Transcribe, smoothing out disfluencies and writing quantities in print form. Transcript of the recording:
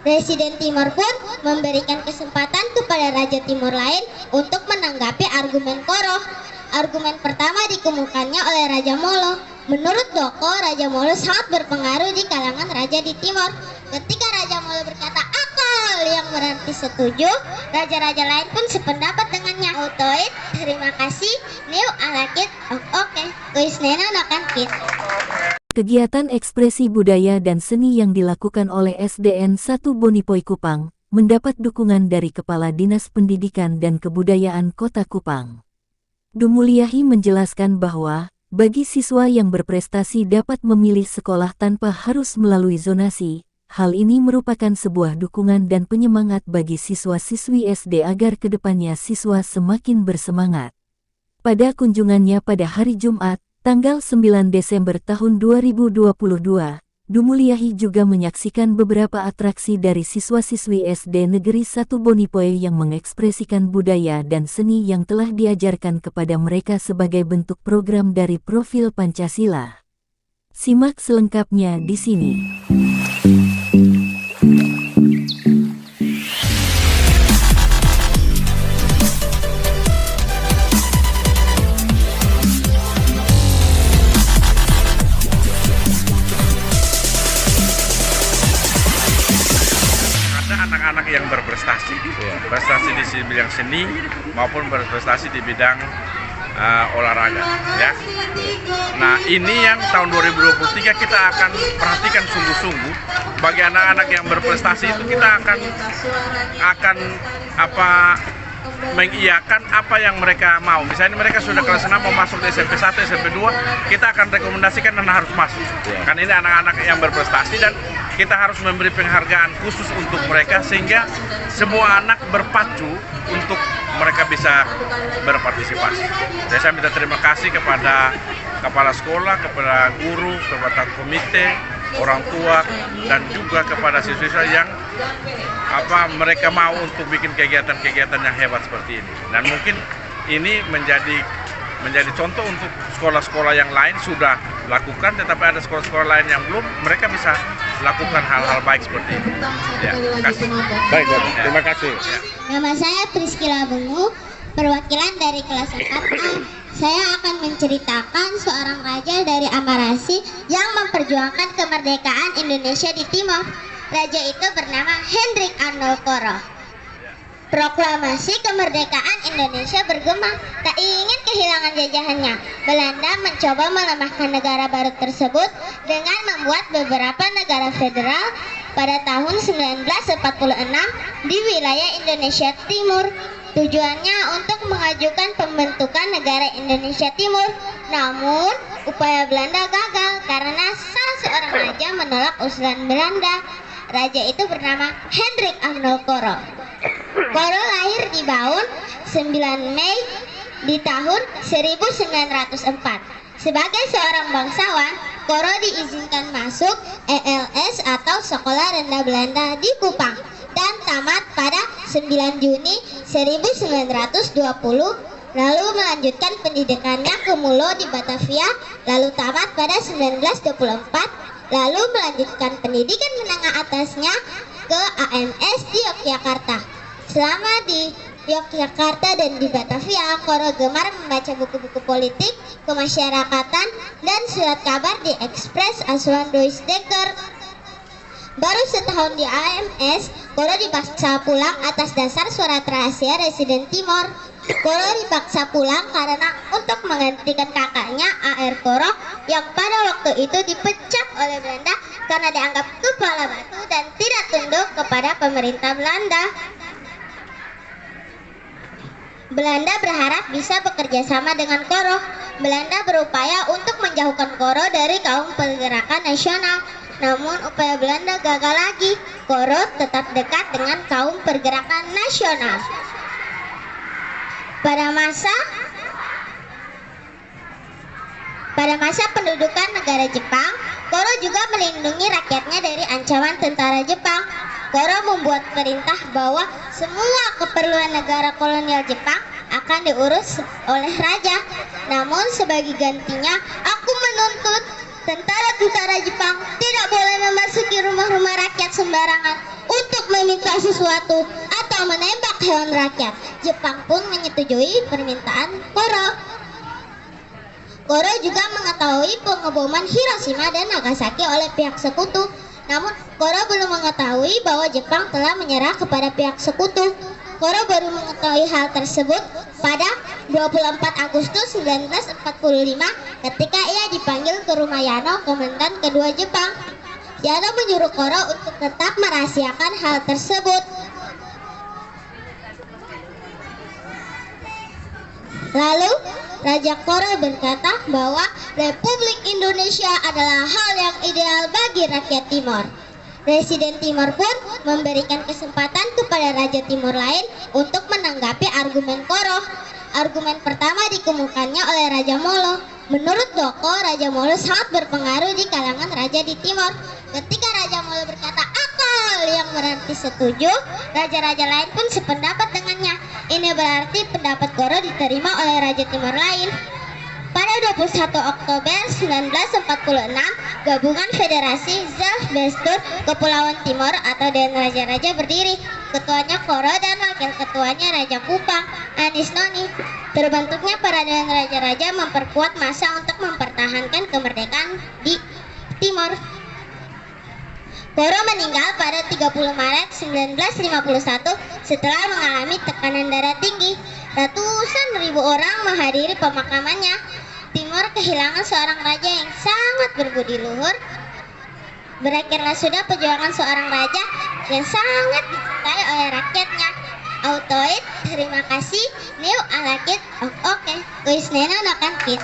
Residen Timur pun memberikan kesempatan kepada Raja Timur lain untuk menanggapi argumen Koro. Argumen pertama dikemukakannya oleh Raja Molo. Menurut Doko, Raja Molo sangat berpengaruh di kalangan raja di Timur. Ketika Raja Molo berkata akal yang berarti setuju, raja-raja lain pun sependapat dengannya. Autoit, terima kasih. New alakit, oke. Kuisnena nakankit. Kegiatan ekspresi budaya dan seni yang dilakukan oleh SDN 1 Bonipoi Kupang mendapat dukungan dari Kepala Dinas Pendidikan dan Kebudayaan Kota Kupang. Dumuliahi menjelaskan bahwa bagi siswa yang berprestasi dapat memilih sekolah tanpa harus melalui zonasi. Hal ini merupakan sebuah dukungan dan penyemangat bagi siswa-siswi SD agar kedepannya siswa semakin bersemangat. Pada kunjungannya pada hari Jumat, tanggal 9 Desember tahun 2022, Dumuliahi juga menyaksikan beberapa atraksi dari siswa-siswi SD Negeri 1 Bonipoi yang mengekspresikan budaya dan seni yang telah diajarkan kepada mereka sebagai bentuk program dari Profil Pancasila. Simak selengkapnya di sini. Anak-anak yang berprestasi, prestasi di bidang seni maupun berprestasi di bidang olahraga, ya. Nah, ini yang tahun 2023 kita akan perhatikan sungguh-sungguh. Bagi anak-anak yang berprestasi itu kita akan mengiyakan apa yang mereka mau. Misalnya mereka sudah kelas 6 mau masuk di SMP 1, SMP 2, kita akan rekomendasikan dan harus masuk. Kan ini anak-anak yang berprestasi dan kita harus memberi penghargaan khusus untuk mereka sehingga semua anak berpacu untuk mereka bisa berpartisipasi. Jadi saya minta terima kasih kepada kepala sekolah, kepada guru, kepada komite, orang tua, dan juga kepada siswa-siswa yang mereka mau untuk bikin kegiatan-kegiatan yang hebat seperti ini. Dan mungkin ini menjadi contoh untuk sekolah-sekolah yang lain sudah lakukan, tetapi ada sekolah-sekolah lain yang belum, mereka bisa lakukan hal-hal baik seperti ini. Ya, terima kasih. Baik, terima kasih. Ya. Nama saya Priskila Bengu, perwakilan dari kelas 4A. Saya akan menceritakan seorang raja dari Amarasi yang memperjuangkan kemerdekaan Indonesia di Timur. Raja itu bernama Hendrik Arnold Koro. Proklamasi kemerdekaan Indonesia bergema, tak ingin kehilangan jajahannya. Belanda mencoba melemahkan negara baru tersebut dengan membuat beberapa negara federal pada tahun 1946 di wilayah Indonesia Timur. Tujuannya untuk mengajukan pembentukan negara Indonesia Timur. Namun, upaya Belanda gagal karena salah seorang raja menolak usulan Belanda. Raja itu bernama Hendrik Arnold Koro. Koro lahir di Baun 9 Mei di tahun 1904. Sebagai seorang bangsawan, Koro diizinkan masuk ELS atau Sekolah Rendah Belanda di Kupang dan tamat pada 9 Juni 1920, lalu melanjutkan pendidikannya ke Mulo di Batavia, lalu tamat pada 1924, lalu melanjutkan pendidikan menengah atasnya ke AMS di Yogyakarta. Selama di Yogyakarta dan di Batavia, Koro gemar membaca buku-buku politik, kemasyarakatan, dan surat kabar di Express Asuhan Dekker. Baru setahun di AMS, Koro dipaksa pulang atas dasar surat rahasia Residen Timor. Koro dipaksa pulang karena untuk menggantikan kakaknya AR Koro yang pada waktu itu dipecat oleh Belanda karena dianggap kepala batu dan tidak tunduk kepada pemerintah Belanda. Belanda berharap bisa bekerja sama dengan Koro. Belanda berupaya untuk menjauhkan Koro dari kaum pergerakan nasional. Namun upaya Belanda gagal lagi. Koro tetap dekat dengan kaum pergerakan nasional. Pada masa pendudukan negara Jepang, Koro juga melindungi rakyatnya dari ancaman tentara Jepang. Koro membuat perintah bahwa semua keperluan negara kolonial Jepang akan diurus oleh raja. Namun sebagai gantinya, aku menuntut tentara-tentara Jepang tidak boleh memasuki rumah-rumah rakyat sembarangan untuk untuk meminta sesuatu atau menembak hewan rakyat. Jepang pun menyetujui permintaan Koro. Koro juga mengetahui pengeboman Hiroshima dan Nagasaki oleh pihak sekutu. Namun, Koro belum mengetahui bahwa Jepang telah menyerah kepada pihak sekutu. Koro baru mengetahui hal tersebut pada 24 Agustus 1945 ketika ia dipanggil ke rumah Yano, komandan kedua Jepang. Yano menyuruh Koro untuk tetap merahasiakan hal tersebut. Lalu, Raja Koro berkata bahwa Republik Indonesia adalah hal yang ideal bagi rakyat Timor. Presiden Timor pun memberikan kesempatan kepada Raja Timor lain untuk menanggapi argumen Koro. Argumen pertama dikemukakannya oleh Raja Molo. Menurut Doko, Raja Molo sangat berpengaruh di kalangan raja di Timor. Ketika Raja Molo berkata akal yang berarti setuju, raja-raja lain pun sependapat dengannya. Ini berarti pendapat Koro diterima oleh Raja Timor lain. Pada 21 Oktober 1946, gabungan Federasi Zalbestur Kepulauan Timor atau Dewan Raja-Raja berdiri. Ketuanya Koro dan wakil ketuanya Raja Kupang, Anis Noni. Terbentuknya para Dewan Raja-Raja memperkuat massa untuk mempertahankan kemerdekaan di Timor. Koro meninggal pada 30 Maret 1951 setelah mengalami tekanan darah tinggi. Ratusan ribu orang menghadiri pemakamannya. Timor kehilangan seorang raja yang sangat berbudi luhur. Berakhirlah sudah perjuangan seorang raja yang sangat dicintai oleh rakyatnya. Autoit, terima kasih. New alakit, oke. Kuisnena nakan kit.